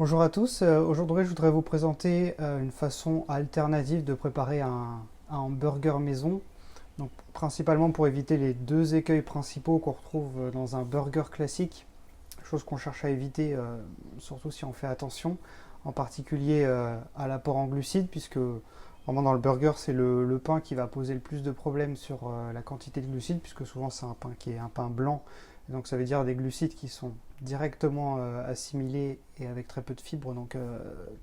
Bonjour à tous, aujourd'hui je voudrais vous présenter une façon alternative de préparer un hamburger maison. Donc principalement pour éviter les deux écueils principaux qu'on retrouve dans un burger classique, chose qu'on cherche à éviter surtout si on fait attention, en particulier à l'apport en glucides, puisque vraiment dans le burger c'est le pain qui va poser le plus de problèmes sur la quantité de glucides, puisque souvent c'est un pain qui est un pain blanc, et donc ça veut dire des glucides qui sont directement assimilés et avec très peu de fibres, donc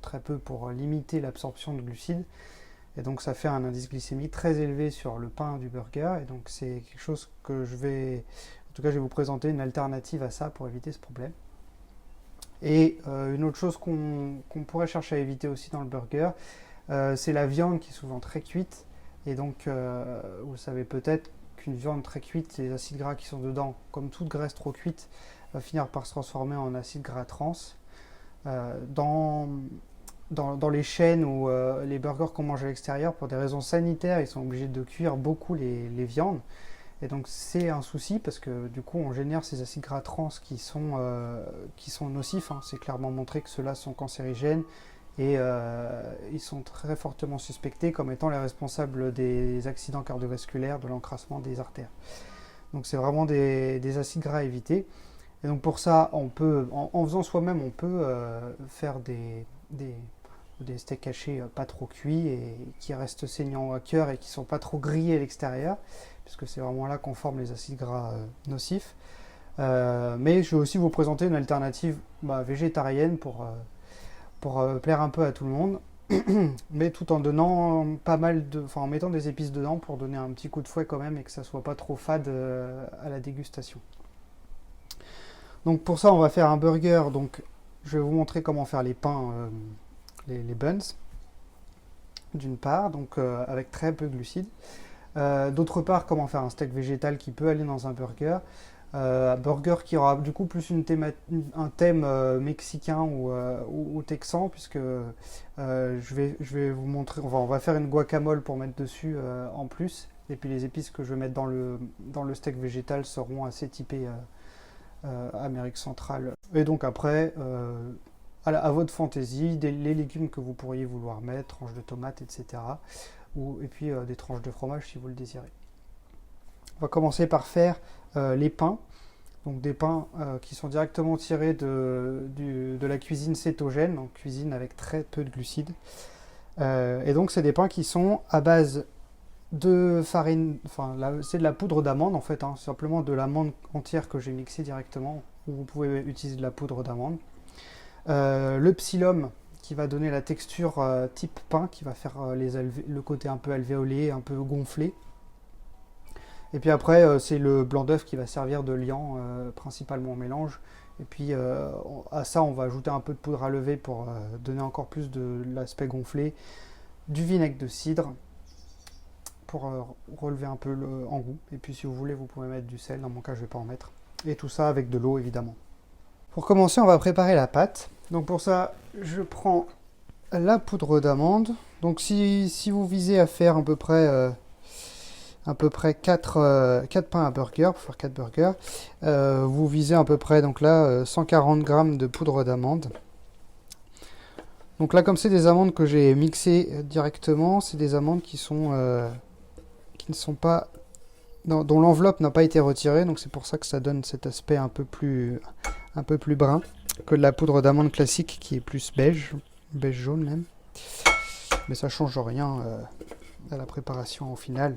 très peu pour limiter l'absorption de glucides. Et donc ça fait un indice glycémique très élevé sur le pain du burger. Et donc c'est quelque chose que en tout cas je vais vous présenter une alternative à ça pour éviter ce problème. Et une autre chose qu'on pourrait chercher à éviter aussi dans le burger, c'est la viande qui est souvent très cuite. Et donc vous savez peut-être qu'une viande très cuite, les acides gras qui sont dedans, comme toute graisse trop cuite, va finir par se transformer en acide gras trans. Dans les chaînes ou les burgers qu'on mange à l'extérieur, pour des raisons sanitaires, ils sont obligés de cuire beaucoup les viandes. Et donc c'est un souci parce que du coup on génère ces acides gras trans qui sont nocifs. Hein. C'est clairement montré que ceux-là sont cancérigènes et ils sont très fortement suspectés comme étant les responsables des accidents cardiovasculaires, de l'encrassement des artères. Donc c'est vraiment des acides gras à éviter. Et donc pour ça, en faisant soi-même, on peut faire des steaks hachés pas trop cuits et qui restent saignants à cœur et qui ne sont pas trop grillés à l'extérieur, puisque c'est vraiment là qu'on forme les acides gras nocifs. Mais je vais aussi vous présenter une alternative végétarienne pour plaire un peu à tout le monde, mais tout en donnant en mettant des épices dedans pour donner un petit coup de fouet quand même et que ça soit pas trop fade à la dégustation. Donc pour ça, on va faire un burger. Donc je vais vous montrer comment faire les pains, les buns, d'une part, donc avec très peu de glucides. D'autre part, comment faire un steak végétal qui peut aller dans un burger. Un burger qui aura du coup plus un thème mexicain ou texan, puisque je vais vous montrer, on va faire une guacamole pour mettre dessus en plus. Et puis les épices que je vais mettre dans le steak végétal seront assez typées Amérique centrale. Et donc après, à votre fantaisie, les légumes que vous pourriez vouloir mettre, tranches de tomates, etc. Et puis des tranches de fromage si vous le désirez. On va commencer par faire les pains. Donc des pains qui sont directement tirés de la cuisine cétogène, donc cuisine avec très peu de glucides. Et donc c'est des pains qui sont à base de farine, c'est de la poudre d'amande en fait, hein, simplement de l'amande entière que j'ai mixée directement, ou vous pouvez utiliser de la poudre d'amande. Le psyllium qui va donner la texture type pain, qui va faire le côté un peu alvéolé, un peu gonflé. Et puis après, c'est le blanc d'œuf qui va servir de liant, principalement au mélange. Et puis à ça, on va ajouter un peu de poudre à lever pour donner encore plus de l'aspect gonflé. Du vinaigre de cidre pour relever un peu en goût. Et puis si vous voulez, vous pouvez mettre du sel. Dans mon cas, je ne vais pas en mettre. Et tout ça avec de l'eau, évidemment. Pour commencer, on va préparer la pâte. Donc pour ça, je prends la poudre d'amande. Donc si vous visez à faire à peu près 4 pains à burger, pour faire 4 burgers, vous visez à peu près donc là 140 g de poudre d'amande. Donc là, comme c'est des amandes que j'ai mixées directement, c'est des amandes qui ne sont pas dont l'enveloppe n'a pas été retirée, donc c'est pour ça que ça donne cet aspect un peu plus brun que de la poudre d'amande classique qui est plus beige jaune même. Mais ça change rien à la préparation au final.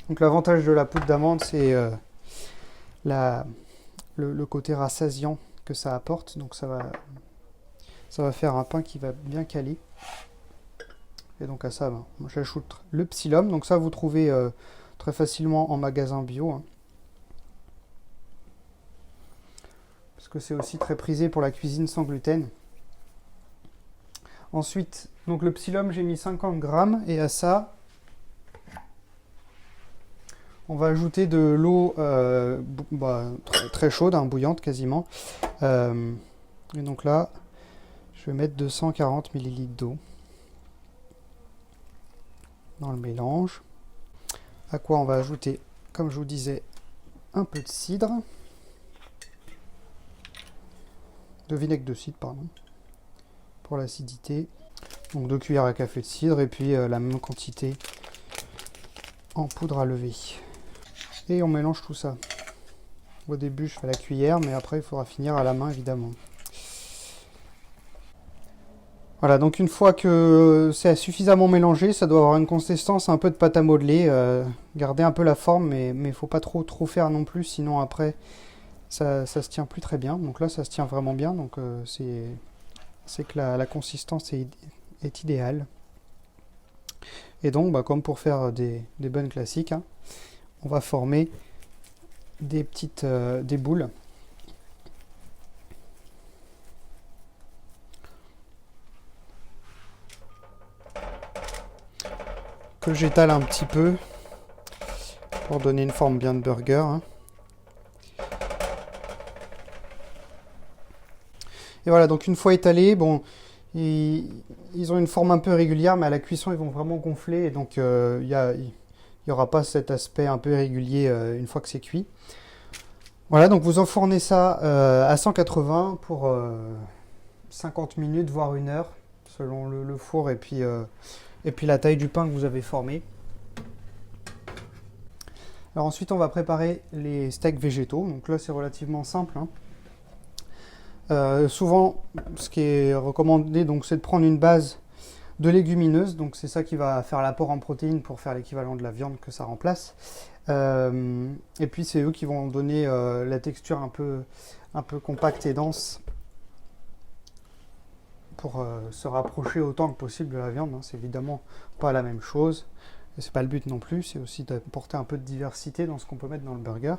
Donc l'avantage de la poudre d'amande, c'est le côté rassasiant que ça apporte. Donc ça va faire un pain qui va bien caler. Et donc à ça, j'ajoute le psyllium. Donc ça, vous trouvez très facilement en magasin bio. Hein. Parce que c'est aussi très prisé pour la cuisine sans gluten. Ensuite, donc le psyllium, j'ai mis 50 grammes. Et à ça, on va ajouter de l'eau très chaude, hein, bouillante quasiment. Et donc là, je vais mettre 240 ml d'eau dans le mélange. À quoi on va ajouter, comme je vous disais, un peu de cidre. de vinaigre de cidre, pardon, pour l'acidité. Donc 2 cuillères à café de cidre et puis la même quantité en poudre à lever. Et on mélange tout ça. Au début, je fais la cuillère, mais après, il faudra finir à la main, évidemment. Voilà, donc une fois que c'est suffisamment mélangé, ça doit avoir une consistance un peu de pâte à modeler. Garder un peu la forme, mais il ne faut pas trop faire non plus, sinon après, ça se tient plus très bien. Donc là, ça se tient vraiment bien, donc c'est que la consistance est idéale. Et donc, bah, comme pour faire des buns classiques, hein, on va former des boules. Que j'étale un petit peu pour donner une forme bien de burger. Hein. Et voilà, donc une fois étalés, bon, ils ont une forme un peu régulière, mais à la cuisson, ils vont vraiment gonfler. Et donc, il n'y aura pas cet aspect un peu irrégulier une fois que c'est cuit. Voilà, donc vous enfournez ça à 180 pour 50 minutes, voire 1 heure, selon le four et puis la taille du pain que vous avez formé. Alors ensuite, on va préparer les steaks végétaux. Donc là, c'est relativement simple. Hein. Souvent, ce qui est recommandé, donc, c'est de prendre une base de légumineuses. Donc c'est ça qui va faire l'apport en protéines pour faire l'équivalent de la viande que ça remplace. Et puis c'est eux qui vont donner la texture un peu compacte et dense pour se rapprocher autant que possible de la viande. Hein. C'est évidemment pas la même chose. Et c'est pas le but non plus. C'est aussi d'apporter un peu de diversité dans ce qu'on peut mettre dans le burger.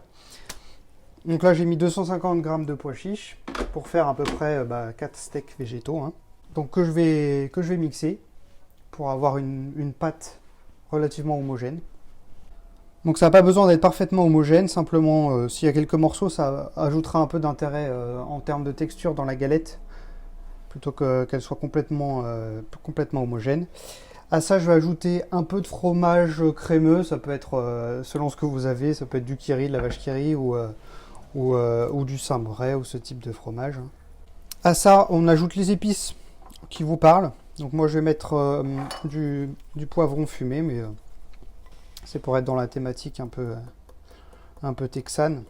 Donc là j'ai mis 250 g de pois chiches pour faire à peu près 4 steaks végétaux. Hein. Donc que je vais mixer pour avoir une pâte relativement homogène. Donc ça n'a pas besoin d'être parfaitement homogène, simplement s'il y a quelques morceaux, ça ajoutera un peu d'intérêt en termes de texture dans la galette, plutôt qu'elle soit complètement homogène. À ça, je vais ajouter un peu de fromage crémeux, ça peut être selon ce que vous avez, ça peut être du Kiri, de la vache Kiri ou du Saint-Bray ou ce type de fromage. À ça, on ajoute les épices qui vous parlent. Donc moi, je vais mettre du poivron fumé, mais c'est pour être dans la thématique un peu texane.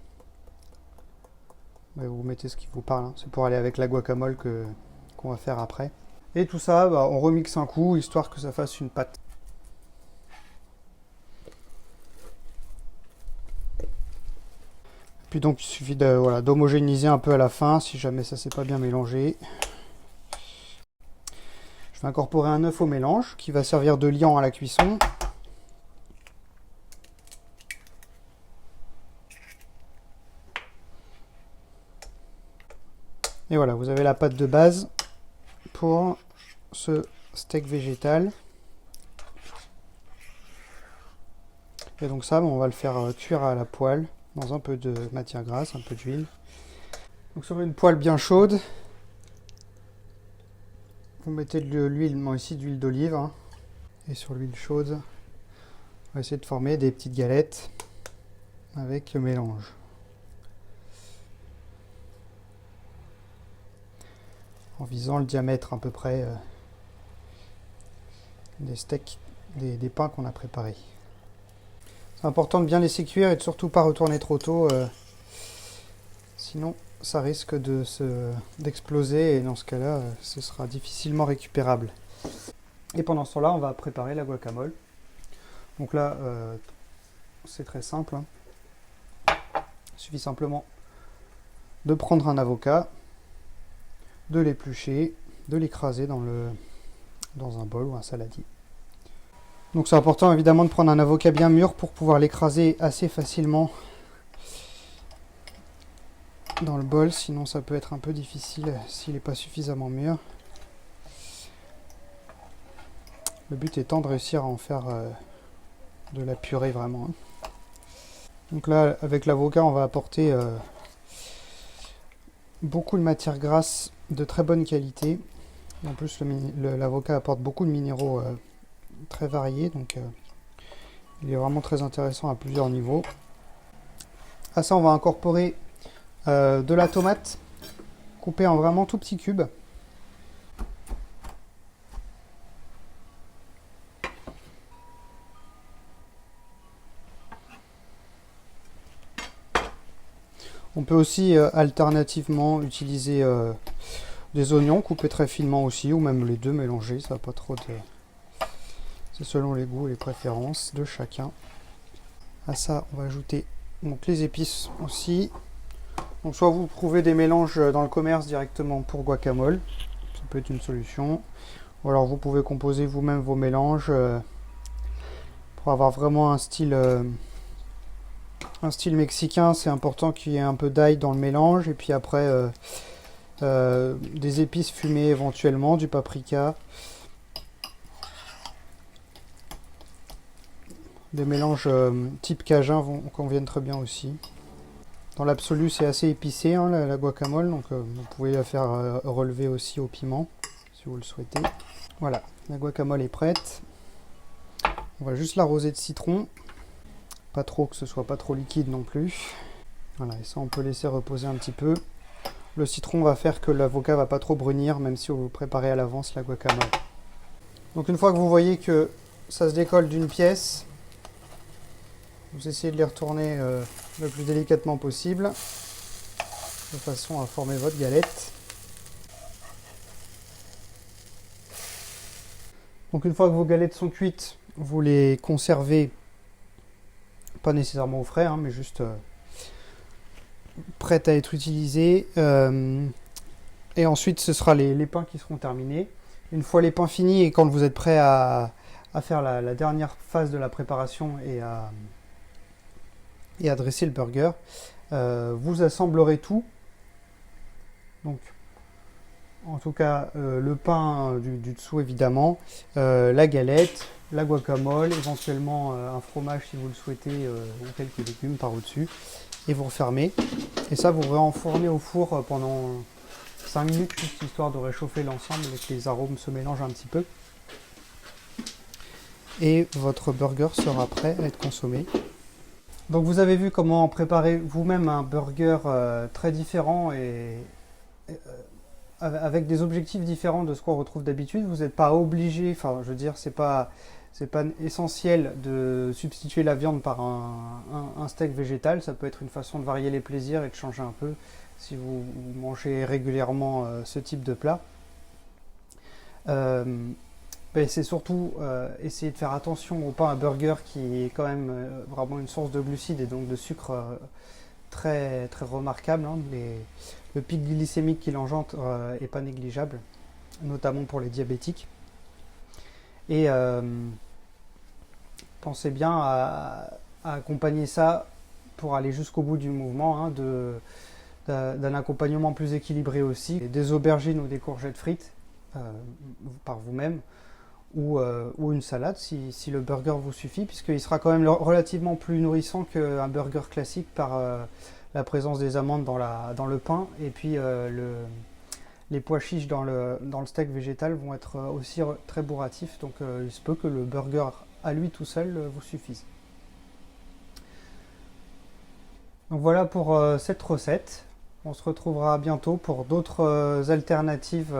Mais vous mettez ce qui vous parle. Hein. C'est pour aller avec la guacamole qu'on va faire après. Et tout ça, on remixe un coup, histoire que ça fasse une pâte. Puis donc, il suffit d'homogénéiser un peu à la fin, si jamais ça s'est pas bien mélangé. Je vais incorporer un œuf au mélange, qui va servir de liant à la cuisson. Et voilà, vous avez la pâte de base pour ce steak végétal. Et donc ça, on va le faire cuire à la poêle dans un peu de matière grasse, un peu d'huile. Donc sur une poêle bien chaude, vous mettez de l'huile, moi ici d'huile d'olive. Hein. Et sur l'huile chaude, on va essayer de former des petites galettes avec le mélange. En visant le diamètre à peu près des steaks, des pains qu'on a préparés. C'est important de bien laisser cuire et de surtout pas retourner trop tôt, sinon ça risque d'exploser et dans ce cas-là, ce sera difficilement récupérable. Et pendant ce temps-là, on va préparer la guacamole. Donc là, c'est très simple. Hein. Il suffit simplement de prendre un avocat, de l'éplucher, de l'écraser dans un bol ou un saladier. Donc c'est important évidemment de prendre un avocat bien mûr pour pouvoir l'écraser assez facilement dans le bol, sinon ça peut être un peu difficile s'il n'est pas suffisamment mûr. Le but étant de réussir à en faire de la purée vraiment. Hein. Donc là, avec l'avocat, on va apporter beaucoup de matière grasse de très bonne qualité. Et en plus, l'avocat apporte beaucoup de minéraux très variés, donc il est vraiment très intéressant à plusieurs niveaux. À ça, on va incorporer de la tomate coupés en vraiment tout petits cubes. On peut aussi alternativement utiliser des oignons coupés très finement aussi, ou même les deux mélangés, ça n'a pas trop de... C'est selon les goûts et les préférences de chacun. À ça, on va ajouter donc les épices aussi. Donc soit vous trouvez des mélanges dans le commerce directement pour guacamole, ça peut être une solution. Ou alors vous pouvez composer vous-même vos mélanges pour avoir vraiment un style mexicain. C'est important qu'il y ait un peu d'ail dans le mélange, et puis après des épices fumées éventuellement, du paprika. Des mélanges type cajun conviennent très bien aussi. Dans l'absolu, c'est assez épicé hein, la guacamole, donc vous pouvez la faire relever aussi au piment si vous le souhaitez. Voilà, la guacamole est prête. On va juste l'arroser de citron. Pas trop, que ce soit pas trop liquide non plus. Voilà, et ça on peut laisser reposer un petit peu. Le citron va faire que l'avocat va pas trop brunir, même si vous préparez à l'avance la guacamole. Donc une fois que vous voyez que ça se décolle d'une pièce, vous essayez de les retourner le plus délicatement possible, de façon à former votre galette. Donc une fois que vos galettes sont cuites, vous les conservez, pas nécessairement au frais, hein, mais juste prêtes à être utilisées. Et ensuite, ce sera les pains qui seront terminés. Une fois les pains finis et quand vous êtes prêt à faire la dernière phase de la préparation et à dresser le burger, vous assemblerez tout. Donc, en tout cas, le pain du dessous évidemment, la galette, la guacamole, éventuellement un fromage si vous le souhaitez, ou quelques légumes par au-dessus, et vous refermez. Et ça, vous réenfournez au four pendant 5 minutes, juste histoire de réchauffer l'ensemble et que les arômes se mélangent un petit peu. Et votre burger sera prêt à être consommé. Donc vous avez vu comment préparer vous-même un burger très différent et avec des objectifs différents de ce qu'on retrouve d'habitude. Vous n'êtes pas obligé, enfin je veux dire, c'est pas essentiel de substituer la viande par un steak végétal. Ça peut être une façon de varier les plaisirs et de changer un peu si vous mangez régulièrement ce type de plat. C'est surtout essayer de faire attention au pain à burger qui est quand même vraiment une source de glucides et donc de sucre très, très remarquable. Hein. Le pic glycémique qu'il engendre n'est pas négligeable, notamment pour les diabétiques. Et pensez bien à accompagner ça pour aller jusqu'au bout du mouvement, hein, d'un accompagnement plus équilibré aussi, des aubergines ou des courgettes frites par vous-même, ou une salade si le burger vous suffit, puisqu'il sera quand même relativement plus nourrissant qu'un burger classique par la présence des amandes dans le pain, et puis les pois chiches dans le steak végétal vont être aussi très bourratifs, donc il se peut que le burger à lui tout seul vous suffise. Donc voilà pour cette recette. On se retrouvera bientôt pour d'autres alternatives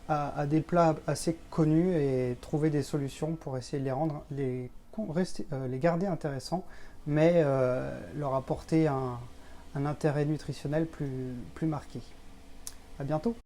à des plats assez connus et trouver des solutions pour essayer de les garder intéressants, mais leur apporter un intérêt nutritionnel plus marqué. À bientôt!